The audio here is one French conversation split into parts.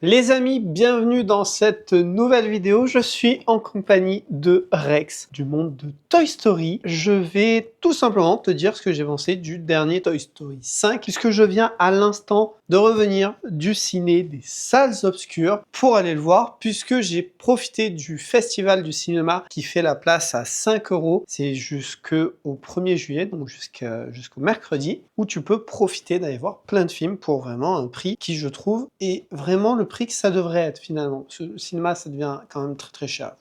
Les amis, bienvenue dans cette nouvelle vidéo. Je suis en compagnie de Rex du monde de Toy Story. Je vais tout simplement te dire ce que j'ai pensé du dernier Toy Story 5 puisque je viens à l'instant de revenir du ciné des salles obscures pour aller le voir puisque j'ai profité du festival du cinéma qui fait la place à 5 €. C'est jusqu'au 1er juillet, donc jusqu'au mercredi, où tu peux profiter d'aller voir plein de films pour vraiment un prix qui, je trouve, est vraiment le prix que ça devrait être finalement. Parce que le cinéma, ça devient quand même très très cher.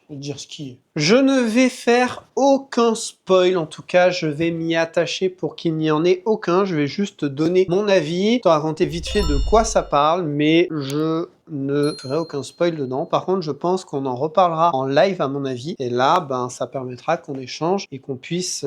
Faut dire ce qui est. Je ne vais faire aucun spoil, en tout cas je vais m'y attacher pour qu'il n'y en ait aucun. Je vais juste te donner mon avis, te raconter vite fait de quoi ça parle, mais je ne ferai aucun spoil dedans. Par contre, je pense qu'on en reparlera en live à mon avis, et là, ça permettra qu'on échange et qu'on puisse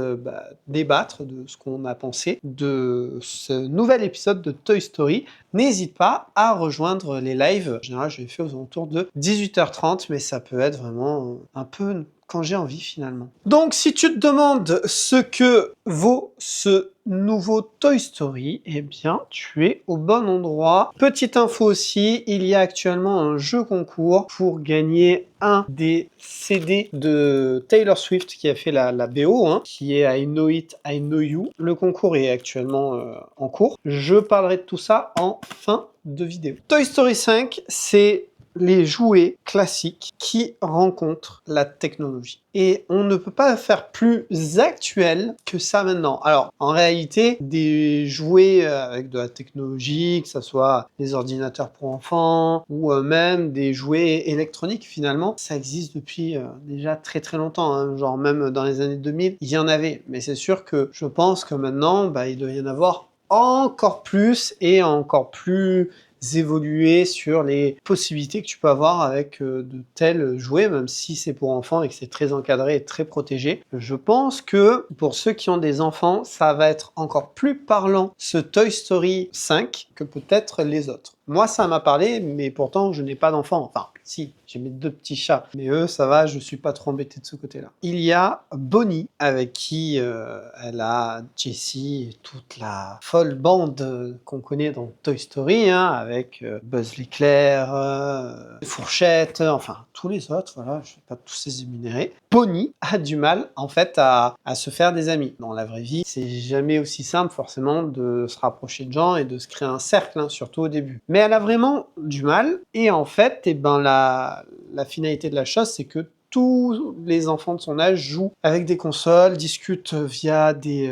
débattre de ce qu'on a pensé de ce nouvel épisode de Toy Story. N'hésite pas à rejoindre les lives. En général, je les fais aux alentours de 18h30, mais ça peut être vraiment un peu quand j'ai envie finalement. Donc si tu te demandes ce que vaut ce nouveau Toy Story, eh bien tu es au bon endroit. Petite info aussi, il y a actuellement un jeu concours pour gagner un des CD de Taylor Swift qui a fait la BO, qui est I Know It, I Know You. Le concours est actuellement en cours. Je parlerai de tout ça en fin de vidéo. Toy Story 5, c'est les jouets classiques qui rencontrent la technologie. Et on ne peut pas faire plus actuel que ça maintenant. Alors, en réalité, des jouets avec de la technologie, que ce soit des ordinateurs pour enfants, ou même des jouets électroniques, finalement, ça existe depuis déjà très très longtemps, hein. Genre même dans les années 2000, il y en avait. Mais c'est sûr que je pense que maintenant, il doit y en avoir encore plus et encore plus évoluer sur les possibilités que tu peux avoir avec de tels jouets, même si c'est pour enfants et que c'est très encadré et très protégé. Je pense que pour ceux qui ont des enfants, ça va être encore plus parlant ce Toy Story 5 que peut-être les autres. Moi, ça m'a parlé, mais pourtant, je n'ai pas d'enfants. Enfin, si, j'ai mes 2 petits chats. Mais eux, ça va, je suis pas trop embêté de ce côté-là. Il y a Bonnie, avec qui elle a Jessie et toute la folle bande qu'on connaît dans Toy Story, avec Buzz l'éclair, Fourchette, enfin, tous les autres, voilà, je vais pas tous les énumérer. Bonnie a du mal, en fait, à se faire des amis. Dans la vraie vie, c'est jamais aussi simple, forcément, de se rapprocher de gens et de se créer un cercle, surtout au début. Mais elle a vraiment du mal, et en fait, la finalité de la chose, c'est que tous les enfants de son âge jouent avec des consoles, discutent via des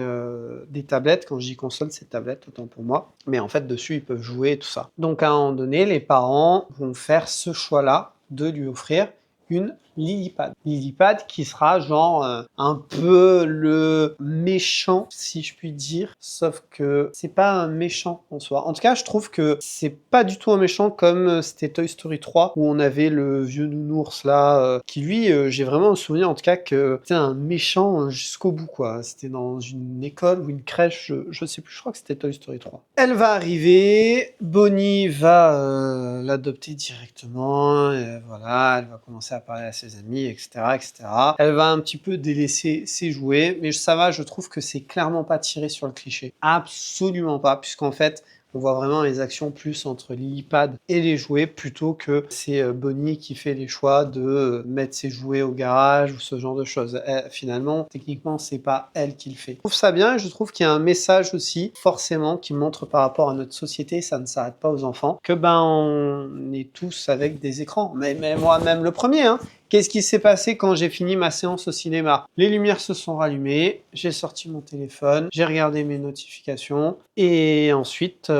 tablettes. Quand je dis console, c'est tablette, autant pour moi. Mais en fait, dessus, ils peuvent jouer et tout ça. Donc, à un moment donné, les parents vont faire ce choix-là de lui offrir une Lily-Pad. Lily-Pad qui sera genre un peu le méchant, si je puis dire, sauf que c'est pas un méchant en soi. En tout cas, je trouve que c'est pas du tout un méchant comme c'était Toy Story 3 où on avait le vieux nounours là, qui lui, j'ai vraiment un souvenir en tout cas que c'était un méchant jusqu'au bout quoi. C'était dans une école ou une crèche, je sais plus, je crois que c'était Toy Story 3. Elle va arriver, Bonnie va l'adopter directement, et voilà, elle va commencer à parler à ses amis, etc., etc. Elle va un petit peu délaisser ses jouets, mais ça va, je trouve que c'est clairement pas tiré sur le cliché. Absolument pas, puisqu'en fait, on voit vraiment les actions plus entre Lily-Pad et les jouets, plutôt que c'est Bonnie qui fait les choix de mettre ses jouets au garage ou ce genre de choses. Finalement, techniquement, c'est pas elle qui le fait. Je trouve ça bien et je trouve qu'il y a un message aussi, forcément, qui montre par rapport à notre société, ça ne s'arrête pas aux enfants, que on est tous avec des écrans. Mais moi-même le premier, Qu'est-ce qui s'est passé quand j'ai fini ma séance au cinéma? Les lumières se sont rallumées, j'ai sorti mon téléphone, j'ai regardé mes notifications et ensuite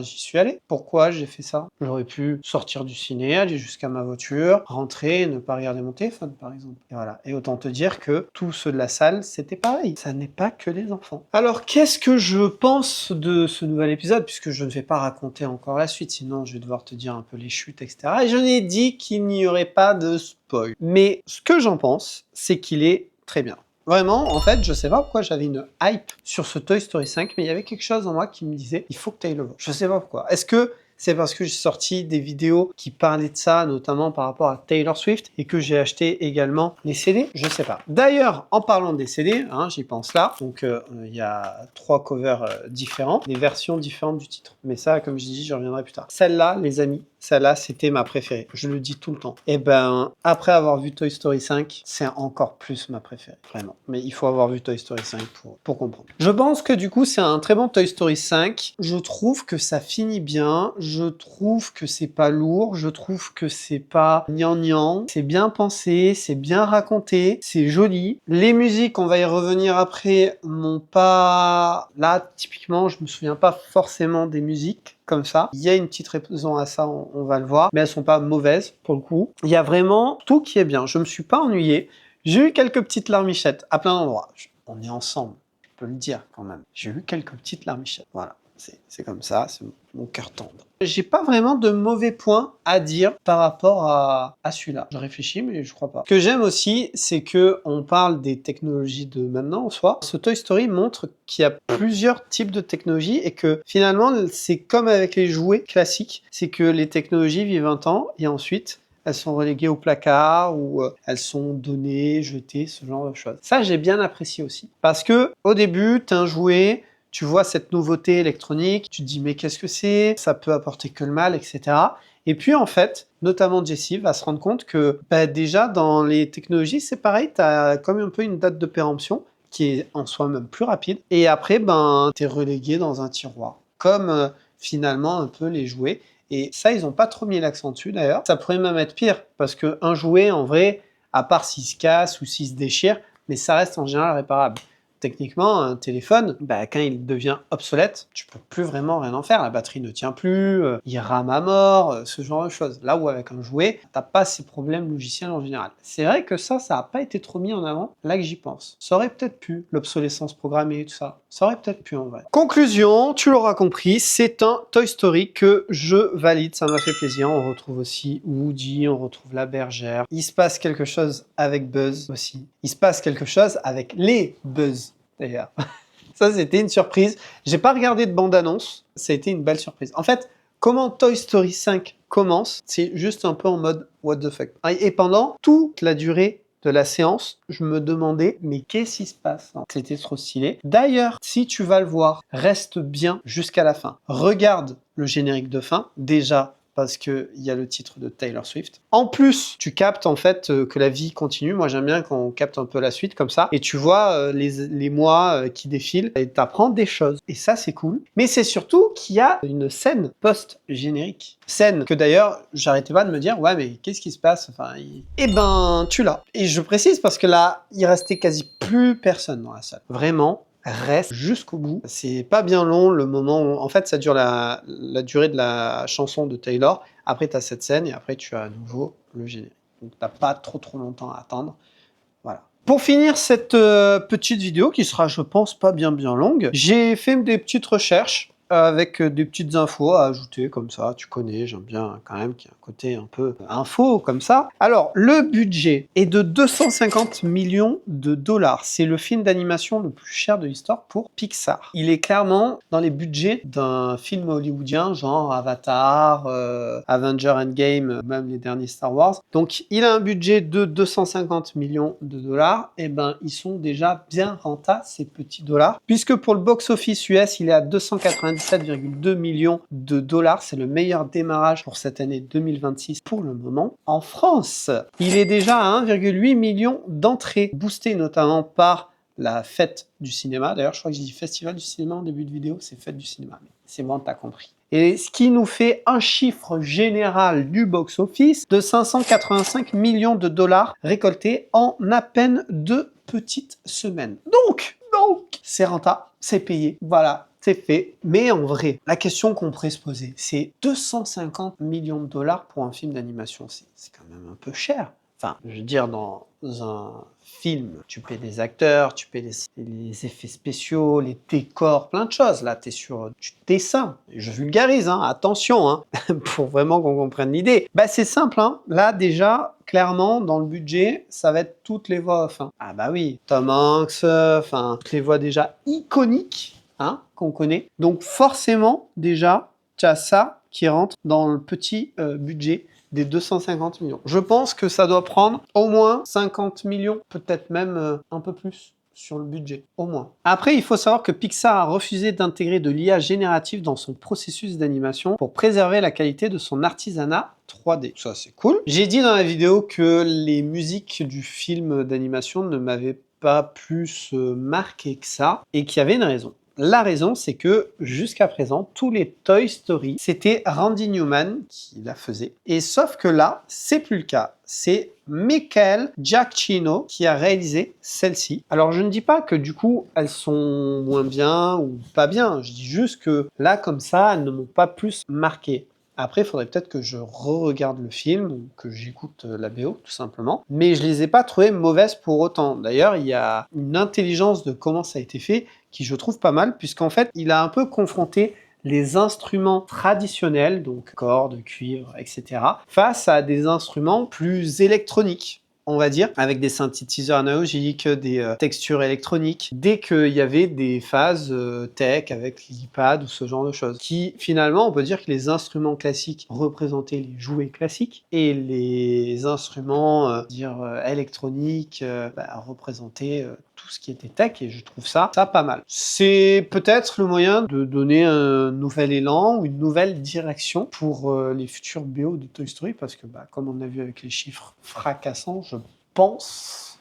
j'y suis allé. Pourquoi j'ai fait ça? J'aurais pu sortir du ciné, aller jusqu'à ma voiture, rentrer et ne pas regarder mon téléphone par exemple. Et voilà. Et autant te dire que tous ceux de la salle, c'était pareil. Ça n'est pas que les enfants. Alors qu'est-ce que je pense de ce nouvel épisode? Puisque je ne vais pas raconter encore la suite, sinon je vais devoir te dire un peu les chutes, etc. Et je n'ai dit qu'il n'y aurait pas de spoil. Mais ce que j'en pense, c'est qu'il est très bien. Vraiment, en fait, je sais pas pourquoi j'avais une hype sur ce Toy Story 5, mais il y avait quelque chose en moi qui me disait, il faut que tu ailles le voir. Je sais pas pourquoi. Est-ce que c'est parce que j'ai sorti des vidéos qui parlaient de ça, notamment par rapport à Taylor Swift, et que j'ai acheté également les CD? Je sais pas. D'ailleurs, en parlant des CD, j'y pense là, donc il y a 3 covers différents, des versions différentes du titre. Mais ça, comme je dis, j'y reviendrai plus tard. Celle-là, les amis, celle-là, c'était ma préférée. Je le dis tout le temps. Et ben, après avoir vu Toy Story 5, c'est encore plus ma préférée, vraiment. Mais il faut avoir vu Toy Story 5 pour comprendre. Je pense que du coup, c'est un très bon Toy Story 5. Je trouve que ça finit bien. Je trouve que c'est pas lourd. Je trouve que c'est pas gnangnan. C'est bien pensé, c'est bien raconté, c'est joli. Les musiques, on va y revenir après, n'ont pas... Là, typiquement, je me souviens pas forcément des musiques comme ça. Il y a une petite raison à ça, on va le voir, mais elles sont pas mauvaises pour le coup. Il y a vraiment tout qui est bien. Je me suis pas ennuyé. J'ai eu quelques petites larmichettes à plein d'endroits. On est ensemble, je peux le dire quand même. J'ai eu quelques petites larmichettes. Voilà, c'est comme ça, c'est mon cœur tendre. J'ai pas vraiment de mauvais points à dire par rapport à celui-là. Je réfléchis, mais je crois pas. Ce que j'aime aussi, c'est que on parle des technologies de maintenant en soi. Ce Toy Story montre qu'il y a plusieurs types de technologies et que finalement, c'est comme avec les jouets classiques. C'est que les technologies vivent un temps et ensuite, elles sont reléguées au placard ou elles sont données, jetées, ce genre de choses. Ça, j'ai bien apprécié aussi. Parce que au début, t'as un jouet, tu vois cette nouveauté électronique, tu te dis mais qu'est-ce que c'est? Ça peut apporter que le mal, etc. Et puis en fait, notamment Jessie va se rendre compte que déjà dans les technologies, c'est pareil, tu as comme un peu une date de péremption qui est en soi même plus rapide. Et après, tu es relégué dans un tiroir. Comme finalement un peu les jouets. Et ça, ils n'ont pas trop mis l'accent dessus d'ailleurs. Ça pourrait même être pire, parce qu'un jouet, en vrai, à part s'il se casse ou s'il se déchire, mais ça reste en général réparable. Techniquement, un téléphone, quand il devient obsolète, tu peux plus vraiment rien en faire. La batterie ne tient plus, il rame à mort, ce genre de choses. Là où avec un jouet, t'as pas ces problèmes logiciels en général. C'est vrai que ça n'a pas été trop mis en avant, là que j'y pense. Ça aurait peut-être pu, l'obsolescence programmée, tout ça. Ça aurait peut-être pu en vrai. Conclusion, tu l'auras compris, c'est un Toy Story que je valide, ça m'a fait plaisir. On retrouve aussi Woody, on retrouve la bergère. Il se passe quelque chose avec Buzz aussi. Il se passe quelque chose avec les Buzz. D'ailleurs. Ça, c'était une surprise. J'ai pas regardé de bande-annonce. Ça a été une belle surprise. En fait, comment Toy Story 5 commence, c'est juste un peu en mode what the fuck. Et pendant toute la durée de la séance, je me demandais, mais qu'est-ce qui se passe? C'était trop stylé. D'ailleurs, si tu vas le voir, reste bien jusqu'à la fin. Regarde le générique de fin. Déjà, parce qu'il y a le titre de Taylor Swift. En plus, tu captes en fait que la vie continue. Moi, j'aime bien quand on capte un peu la suite comme ça. Et tu vois les mois qui défilent et t'apprends des choses. Et ça, c'est cool. Mais c'est surtout qu'il y a une scène post-générique. Scène que d'ailleurs, j'arrêtais pas de me dire, ouais, mais qu'est-ce qui se passe? Enfin, eh ben, tu l'as. Et je précise parce que là, il restait quasi plus personne dans la salle. Vraiment. Reste jusqu'au bout. C'est pas bien long le moment où... En fait, ça dure la durée de la chanson de Taylor. Après, tu as cette scène et après, tu as à nouveau le générique. Donc, t'as pas trop longtemps à attendre. Voilà. Pour finir cette petite vidéo, qui sera, je pense, pas bien longue, j'ai fait des petites recherches avec des petites infos à ajouter comme ça. Tu connais, j'aime bien quand même qu'il y a un côté un peu info comme ça. Alors, le budget est de 250 millions de dollars. C'est le film d'animation le plus cher de l'histoire pour Pixar. Il est clairement dans les budgets d'un film hollywoodien, genre Avatar, Avengers Endgame, même les derniers Star Wars. Donc, il a un budget de 250 millions de dollars. Et ben, ils sont déjà bien rentables, ces petits dollars. Puisque pour le box-office US, il est à 297,2 millions de dollars. C'est le meilleur démarrage pour cette année 2026 pour le moment. En France, il est déjà à 1,8 million d'entrées, boosté notamment par la fête du cinéma. D'ailleurs, je crois que j'ai dit festival du cinéma en début de vidéo, c'est fête du cinéma. Mais c'est bon, t'as compris. Et ce qui nous fait un chiffre général du box-office de 585 millions de dollars récoltés en à peine 2 petites semaines. Donc, c'est rentable, c'est payé, voilà, c'est fait. Mais en vrai, la question qu'on pourrait se poser, c'est 250 millions de dollars pour un film d'animation, c'est quand même un peu cher. Enfin, je veux dire, dans un film, tu paies des acteurs, tu paies les effets spéciaux, les décors, plein de choses. Là, tu es sur du dessin. Je vulgarise, hein, attention, hein, pour vraiment qu'on comprenne l'idée. C'est simple, hein. Là, déjà, clairement, dans le budget, ça va être toutes les voix off. Hein. Ah bah oui, Tom Hanks, toutes les voix déjà iconiques, hein, qu'on connaît. Donc forcément, déjà, tu as ça qui rentre dans le petit budget des 250 millions. Je pense que ça doit prendre au moins 50 millions, peut-être même un peu plus. sur le budget, au moins. Après, il faut savoir que Pixar a refusé d'intégrer de l'IA générative dans son processus d'animation pour préserver la qualité de son artisanat 3D. Ça, c'est cool. J'ai dit dans la vidéo que les musiques du film d'animation ne m'avaient pas plus marqué que ça, et qu'il y avait une raison. La raison, c'est que jusqu'à présent, tous les Toy Story, c'était Randy Newman qui la faisait. Et sauf que là, c'est plus le cas. C'est Michael Giacchino qui a réalisé celle-ci. Alors je ne dis pas que du coup, elles sont moins bien ou pas bien. Je dis juste que là, comme ça, elles ne m'ont pas plus marqué. Après, il faudrait peut-être que je re-regarde le film ou que j'écoute la BO, tout simplement. Mais je les ai pas trouvées mauvaises pour autant. D'ailleurs, il y a une intelligence de comment ça a été fait qui je trouve pas mal, puisqu'en fait, il a un peu confronté les instruments traditionnels, donc cordes, cuivre, etc., face à des instruments plus électroniques, on va dire, avec des synthétiseurs analogiques, des textures électroniques, dès qu'il y avait des phases tech avec l'iPad ou ce genre de choses, qui finalement, on peut dire que les instruments classiques représentaient les jouets classiques, et les instruments électroniques représentaient tout ce qui était tech, et je trouve ça pas mal. C'est peut-être le moyen de donner un nouvel élan ou une nouvelle direction pour les futurs BO de Toy Story, parce que comme on a vu avec les chiffres fracassants, je pense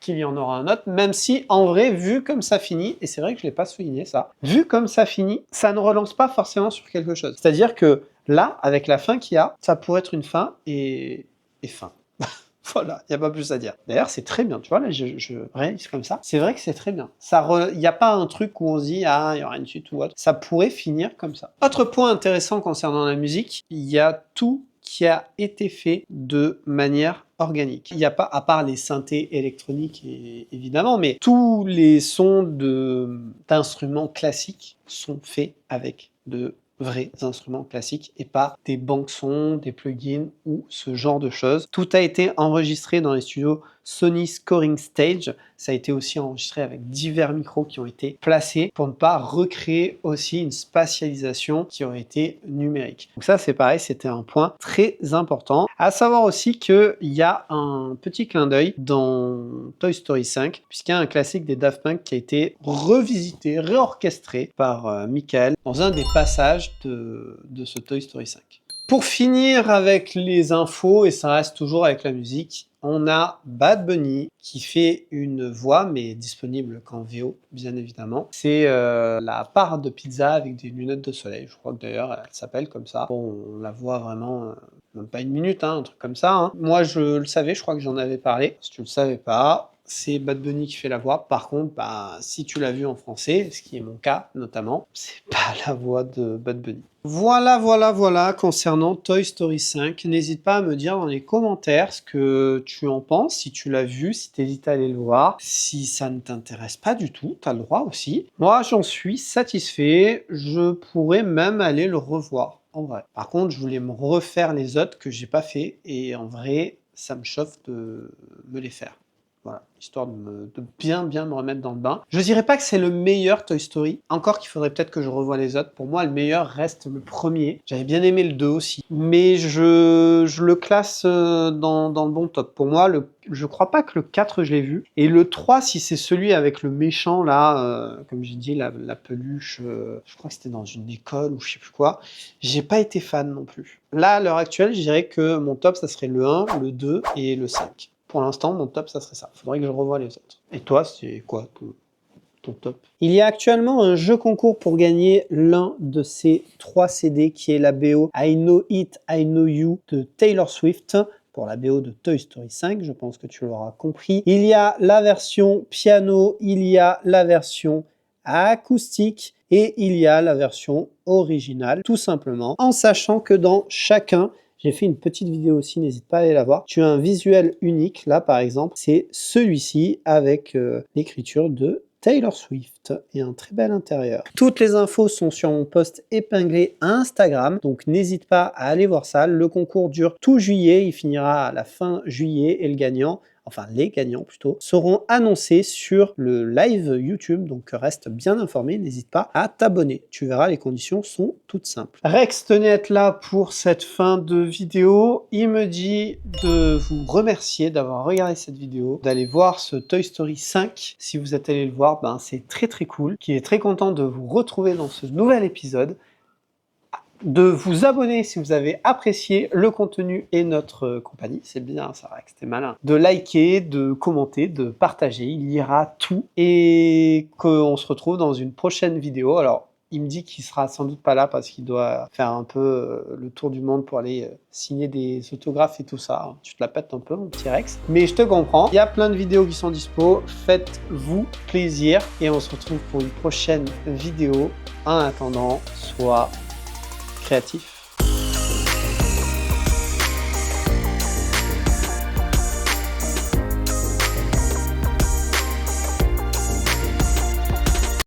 qu'il y en aura un autre, même si en vrai, vu comme ça finit, et c'est vrai que je l'ai pas souligné ça, vu comme ça finit, ça ne relance pas forcément sur quelque chose. C'est-à-dire que là, avec la fin qu'il y a, ça pourrait être une fin et fin. Voilà, il n'y a pas plus à dire. D'ailleurs, c'est très bien, tu vois, là, je réalise comme ça. C'est vrai que c'est très bien. Il n'y a pas un truc où on se dit, ah, il y aura une suite ou autre. Ça pourrait finir comme ça. Autre point intéressant concernant la musique, il y a tout qui a été fait de manière organique. Il n'y a pas, à part les synthés électroniques évidemment, mais tous les sons d'instruments classiques sont faits avec de vrais instruments classiques et pas des banques sons, des plugins ou ce genre de choses. Tout a été enregistré dans les studios Sony Scoring Stage. Ça a été aussi enregistré avec divers micros qui ont été placés pour ne pas recréer aussi une spatialisation qui aurait été numérique. Donc ça, c'est pareil, c'était un point très important. À savoir aussi qu'il y a un petit clin d'œil dans Toy Story 5, puisqu'il y a un classique des Daft Punk qui a été revisité, réorchestré par Michael dans un des passages de ce Toy Story 5. Pour finir avec les infos, et ça reste toujours avec la musique, on a Bad Bunny qui fait une voix, mais disponible qu'en VO, bien évidemment. C'est la part de pizza avec des lunettes de soleil. Je crois que d'ailleurs, elle s'appelle comme ça. Bon, on la voit vraiment, même pas une minute, un truc comme ça. Hein. Moi, je le savais, je crois que j'en avais parlé. Si tu le savais pas, c'est Bad Bunny qui fait la voix. Par contre, si tu l'as vu en français, ce qui est mon cas notamment, c'est pas la voix de Bad Bunny. Voilà concernant Toy Story 5. N'hésite pas à me dire dans les commentaires ce que tu en penses, si tu l'as vu, si tu hésites à aller le voir. Si ça ne t'intéresse pas du tout, tu as le droit aussi. Moi, j'en suis satisfait. Je pourrais même aller le revoir, en vrai. Par contre, je voulais me refaire les autres que j'ai pas fait, et en vrai, ça me chauffe de me les faire. Voilà, histoire de bien me remettre dans le bain. Je dirais pas que c'est le meilleur Toy Story, encore qu'il faudrait peut-être que je revoie les autres. Pour moi, le meilleur reste le premier. J'avais bien aimé le 2 aussi, mais je le classe dans le bon top. Pour moi, je crois pas que le 4 je l'ai vu, et le 3, si c'est celui avec le méchant là, comme j'ai dit, la peluche, je crois que c'était dans une école ou je sais plus quoi, j'ai pas été fan non plus. Là, à l'heure actuelle, je dirais que mon top, ça serait le 1, le 2 et le 5. Pour l'instant, mon top, ça serait ça. Faudrait que je revoie les autres. Et toi, c'est quoi ton top? Il y a actuellement un jeu concours pour gagner l'un de ces 3 CD qui est la BO I Know It, I Know You de Taylor Swift pour la BO de Toy Story 5, je pense que tu l'auras compris. Il y a la version piano, il y a la version acoustique et il y a la version originale, tout simplement, en sachant que dans chacun, j'ai fait une petite vidéo aussi, n'hésite pas à aller la voir. Tu as un visuel unique, là par exemple, c'est celui-ci avec l'écriture de Taylor Swift et un très bel intérieur. Toutes les infos sont sur mon post épinglé Instagram, donc n'hésite pas à aller voir ça. Le concours dure tout juillet, il finira à la fin juillet et le gagnant enfin les gagnants plutôt, seront annoncés sur le live YouTube, donc reste bien informé, n'hésite pas à t'abonner. Tu verras, les conditions sont toutes simples. Rex tenait à être là pour cette fin de vidéo. Il me dit de vous remercier d'avoir regardé cette vidéo, d'aller voir ce Toy Story 5. Si vous êtes allé le voir, ben c'est très cool. Qu'il est très content de vous retrouver dans ce nouvel épisode. De vous abonner si vous avez apprécié le contenu et notre compagnie, c'est bien ça, Rex, c'était malin. De liker, de commenter, de partager, il lira tout et qu'on se retrouve dans une prochaine vidéo. Alors, il me dit qu'il sera sans doute pas là parce qu'il doit faire un peu le tour du monde pour aller signer des autographes et tout ça. Tu te la pètes un peu, mon petit Rex. Mais je te comprends, il y a plein de vidéos qui sont dispo, faites-vous plaisir et on se retrouve pour une prochaine vidéo. En attendant, sois créatif.